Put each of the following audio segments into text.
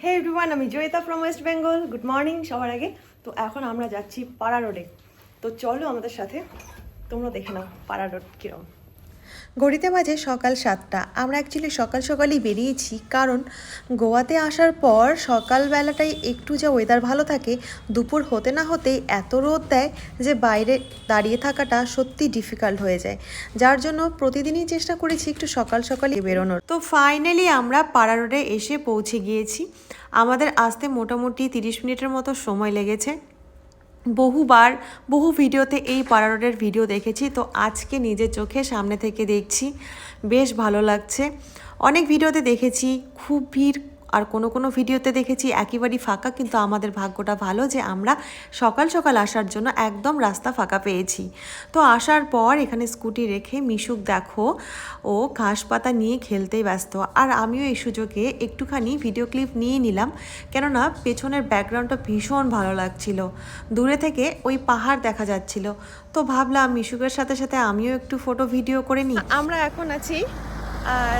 হে everyone, আমি Joyita from West Bengal. Good morning সবার আগে। তো এখন আমরা যাচ্ছি পাড়া রোডে। তো চলো আমাদের সাথে, তোমরা দেখে নাও পাড়া রোড কীরকম। ঘড়িতে বাজে সকাল 7টা। আমরা অ্যাকচুয়ালি সকাল সকালই বেরিয়েছি, কারণ গোয়াতে আসার পর সকালবেলাটাই একটু যা ওয়েদার ভালো থাকে, দুপুর হতে না হতেই এত রোদ দেয় যে বাইরে দাঁড়িয়ে থাকাটা সত্যি ডিফিকাল্ট হয়ে যায়। যার জন্য প্রতিদিনই চেষ্টা করেছি একটু সকাল সকালই বেরোনোর। তো ফাইনালি আমরা পাড়া রোডে এসে পৌঁছে গিয়েছি। আমাদের আসতে মোটামুটি 30 মিনিটের মতো সময় লেগেছে। বহু ভিডিওতে এই পাড়া রোডের ভিডিও দেখেছি, তো আজকে নিজের চোখে সামনে থেকে দেখছি, বেশ ভালো লাগছে। অনেক ভিডিওতে দেখেছি খুব ভিড়, আর কোনো ভিডিওতে দেখেছি একেবারেই ফাঁকা, কিন্তু আমাদের ভাগ্যটা ভালো যে আমরা সকাল সকাল আসার জন্য একদম রাস্তা ফাঁকা পেয়েছি। তো আসার পর এখানে স্কুটি রেখে মিশুক দেখো ও ঘাস পাতা নিয়ে খেলতেই ব্যস্ত, আর আমিও এই সুযোগে একটুখানি ভিডিও ক্লিপ নিয়ে নিলাম, কেননা পেছনের ব্যাকগ্রাউন্ডটা ভীষণ ভালো লাগছিল। দূরে থেকে ওই পাহাড় দেখা যাচ্ছিল, তো ভাবলাম মিশুকের সাথে সাথে আমিও একটু ফটো ভিডিও করে নিই। আমরা এখন আছি, আর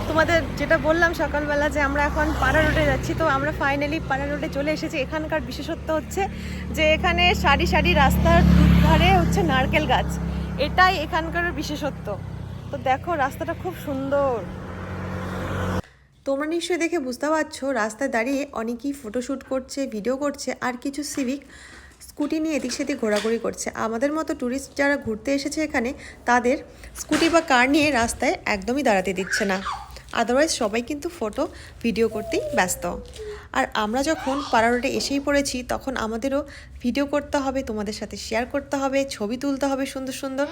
তোমাদের যেটা বললাম সকালবেলা যে আমরা এখন পাড়া রোডে যাচ্ছি, তো আমরা ফাইনালি পাড়া রোডে চলে এসেছি। এখানকার বিশেষত্ব হচ্ছে যে এখানে সারি সারি রাস্তার দুধারে হচ্ছে নারকেল গাছ, এটাই এখানকার বিশেষত্ব। তো দেখো রাস্তাটা খুব সুন্দর। তোমরা নিশ্চয়ই দেখে বুঝতে পারছো রাস্তায় দাঁড়িয়ে অনেকেই ফটোশ্যুট করছে, ভিডিও করছে, আর কিছু সিভিক স্কুটি নিয়ে এদিক সেদিক ঘোরাঘুরি করছে। আমাদের মতো ট্যুরিস্ট যারা ঘুরতে এসেছে এখানে, তাদের স্কুটি বা কার নিয়ে রাস্তায় একদমই দাঁড়াতে দিচ্ছে না। আদারওয়াইজ সবাই কিন্তু ফটো ভিডিও করতেই ব্যস্ত। আর আমরা যখন পাড়া রোডে এসেই পড়েছি, তখন আমাদেরও ভিডিও করতে হবে, তোমাদের সাথে শেয়ার করতে হবে, ছবি তুলতে হবে সুন্দর সুন্দর।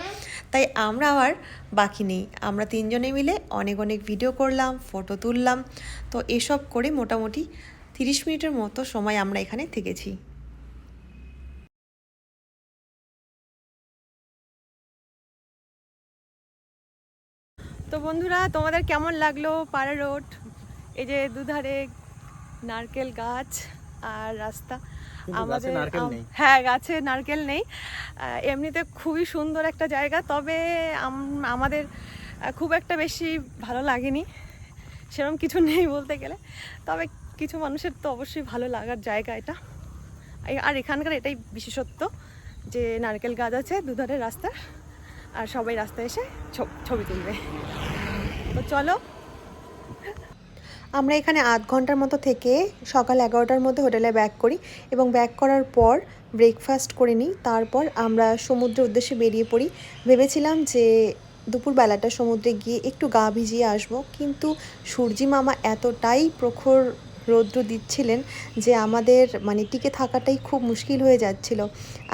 তাই আমরা আর বাকি নেই, আমরা তিনজনে মিলে অনেক ভিডিও করলাম, ফটো তুললাম। তো এসব করে মোটামুটি 30 মিনিটের মতো সময় আমরা এখানে থেকেছি। তো বন্ধুরা, তোমাদের কেমন লাগলো পাড়া রোড? এই যে দুধারে নারকেল গাছ আর রাস্তা। আমাদের হ্যাঁ, গাছে নারকেল নেই। এমনিতে খুবই সুন্দর একটা জায়গা, তবে আমাদের খুব একটা বেশি ভালো লাগেনি, সেরকম কিছু নেই বলতে গেলে। তবে কিছু মানুষের তো অবশ্যই ভালো লাগার জায়গা এটা। আর এখানকার এটাই বিশেষত্ব যে নারকেল গাছ আছে দুধারে রাস্তা, আর সবাই রাস্তায় এসে ছবি তুলবে। তো চলো। আমরা এখানে আধ ঘন্টার মতো থেকে সকাল 11টার মধ্যে হোটেলে ব্যাক করি, এবং ব্যাক করার পর ব্রেকফাস্ট করে নিই। তারপর আমরা সমুদ্রের উদ্দেশ্যে বেরিয়ে পড়ি। ভেবেছিলাম যে দুপুরবেলাটা সমুদ্রে গিয়ে একটু গা ভিজিয়ে আসবো, কিন্তু সূর্যি মামা এতটাই প্রখর রৌদ্র দিচ্ছিলেন যে আমাদের টিকে থাকাটাই খুব মুশকিল হয়ে যাচ্ছিল।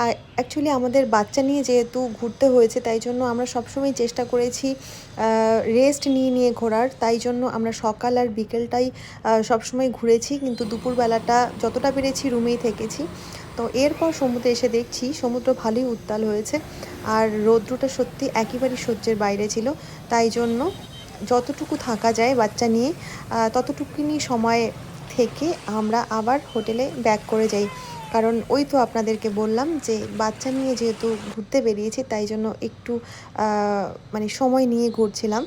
আর অ্যাকচুয়ালি আমাদের বাচ্চা নিয়ে যেহেতু ঘুরতে হয়েছে, তাই জন্য আমরা সবসময় চেষ্টা করেছি রেস্ট নিয়ে ঘোরার। তাই জন্য আমরা সকাল আর বিকেলটাই সবসময় ঘুরেছি, কিন্তু দুপুরবেলাটা যতটা পেরেছি রুমেই থেকেছি। তো এরপর সমুদ্রে এসে দেখছি সমুদ্র ভালোই উত্তাল হয়েছে, আর রৌদ্রটা সত্যি একেবারেই সহ্যের বাইরে ছিল। তাই জন্য যতটুকু থাকা যায় বাচ্চা নিয়ে ততটুকুনি সময় থেকে আমরা আবার হোটেলে ব্যাক করে যাই। কারণ ওই তো আপনাদেরকে বললাম যে বাচ্চা নিয়ে যেহেতু ঘুরতে বেরিয়েছি, তাই জন্য একটু সময় নিয়ে ঘুরছিলাম।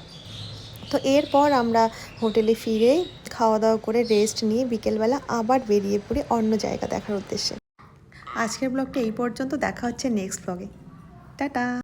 তো এরপর আমরা হোটেলে ফিরে খাওয়া দাওয়া করে রেস্ট নিয়ে বিকেলবেলা আবার বেরিয়ে পড়ি অন্য জায়গা দেখার উদ্দেশ্যে। আজকের ব্লগটা এই পর্যন্ত, দেখা হচ্ছে নেক্সট ব্লগে। টাটা।